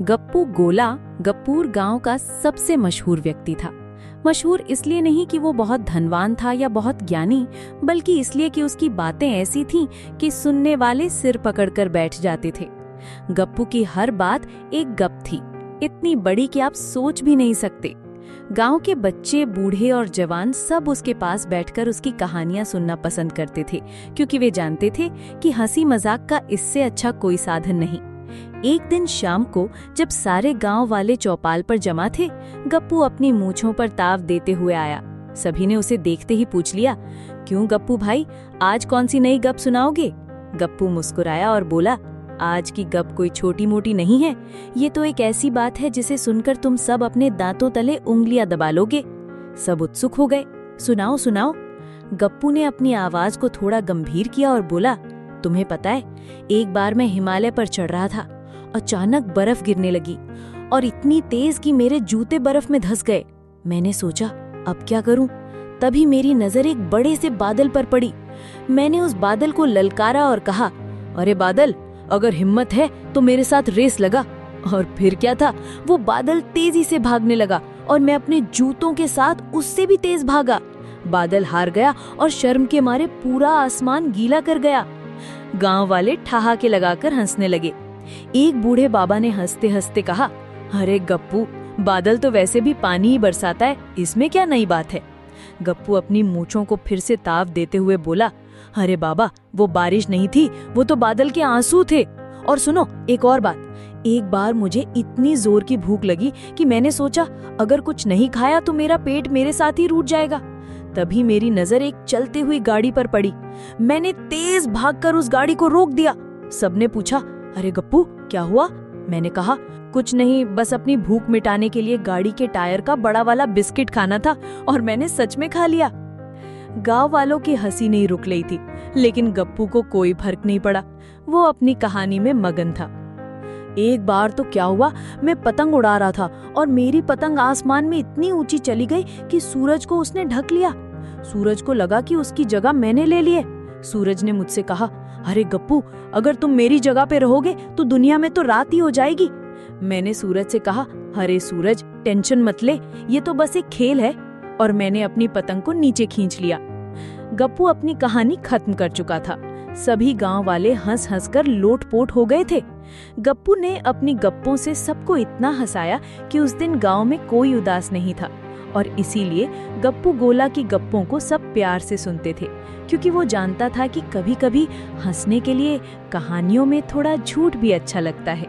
गप्पू गोला गप्पूर गांव का सबसे मशहूर व्यक्ति था। मशहूर इसलिए नहीं कि वो बहुत धनवान था या बहुत ज्ञानी, बल्कि इसलिए कि उसकी बातें ऐसी थीं कि सुनने वाले सिर पकड़कर बैठ जाते थे। गप्पू की हर बात एक गप थी, इतनी बड़ी कि आप सोच भी नहीं सकते। गांव के बच्चे, बूढ़े और जवान सब उसके पास बैठकर उसकी कहानियां सुनना पसंद करते थे, क्योंकि वे जानते थे कि हंसी मजाक का इससे अच्छा कोई साधन नहीं। एक दिन शाम को जब सारे गांव वाले चौपाल पर जमा थे, गप्पू अपनी मूंछों पर ताव देते हुए आया। सभी ने उसे देखते ही पूछ लिया, क्यों गप्पू भाई, आज कौन सी नई गप सुनाओगे? गप्पू मुस्कुराया और बोला, आज की गप कोई छोटी मोटी नहीं है, ये तो एक ऐसी बात है जिसे सुनकर तुम सब अपने दांतों तले उंगलियां दबा लोगे। सब उत्सुक हो गए, सुनाओ सुनाओ। गप्पू ने अपनी आवाज को थोड़ा गंभीर किया और बोला, तुम्हें पता है, एक बार मैं हिमालय पर चढ़ रहा था, अचानक बर्फ गिरने लगी और इतनी तेज कि मेरे जूते बर्फ में धंस गए। मैंने सोचा अब क्या करूं? तभी मेरी नजर एक बड़े से बादल पर पड़ी। मैंने उस बादल को ललकारा और कहा, अरे बादल, अगर हिम्मत है तो मेरे साथ रेस लगा। और फिर क्या था, वो बादल तेजी से भागने लगा और मैं अपने जूतों के साथ उससे भी तेज भागा। बादल हार गया और शर्म के मारे पूरा आसमान गीला कर गया। गांव वाले ठहाके लगाकर हंसने लगे। एक बूढ़े बाबा ने हंसते हंसते कहा, अरे गप्पू, बादल तो वैसे भी पानी ही बरसाता है, इसमें क्या नई बात है? गप्पू अपनी मूंछों को फिर से ताव देते हुए बोला, अरे बाबा, वो बारिश नहीं थी, वो तो बादल के आंसू थे। और सुनो, एक और बात, एक बार मुझे इतनी जोर की भूख लगी कि मैंने सोचा अगर कुछ नहीं खाया तो मेरा पेट मेरे साथ ही रूठ जाएगा। तभी मेरी नजर एक चलती हुई गाड़ी पर पड़ी। मैंने तेज भागकर उस गाड़ी को रोक दिया। सबने पूछा, अरे गप्पू, क्या हुआ? मैंने कहा, कुछ नहीं, बस अपनी भूख मिटाने के लिए गाड़ी के टायर का बड़ा वाला बिस्किट खाना था और मैंने सच में खा लिया। गांव वालों की हंसी नहीं रुक रही थी, लेकिन गप्पू को कोई फर्क नहीं पड़ा। वो अपनी कहानी में मगन था। एक बार तो क्या हुआ, मैं पतंग उड़ा रहा था और मेरी पतंग आसमान में इतनी ऊंची चली गई कि सूरज को उसने ढक लिया। सूरज को लगा कि उसकी जगह मैंने ले ली है। सूरज ने मुझसे कहा, अरे गप्पू, अगर तुम मेरी जगह पे रहोगे तो दुनिया में तो रात ही हो जाएगी। मैंने सूरज से कहा, अरे सूरज, टेंशन मत ले, ये तो बस एक खेल है। और मैंने अपनी पतंग को नीचे खींच लिया। गप्पू अपनी कहानी खत्म कर चुका था। सभी गांव वाले हंस हंस कर लोटपोट हो गए थे। गप्पू ने अपनी गप्पों से सबको इतना हंसाया कि उस दिन गांव में कोई उदास नहीं था। और इसीलिए गप्पू गोला की गप्पों को सब प्यार से सुनते थे, क्योंकि वो जानता था कि कभी कभी हंसने के लिए कहानियों में थोड़ा झूठ भी अच्छा लगता है।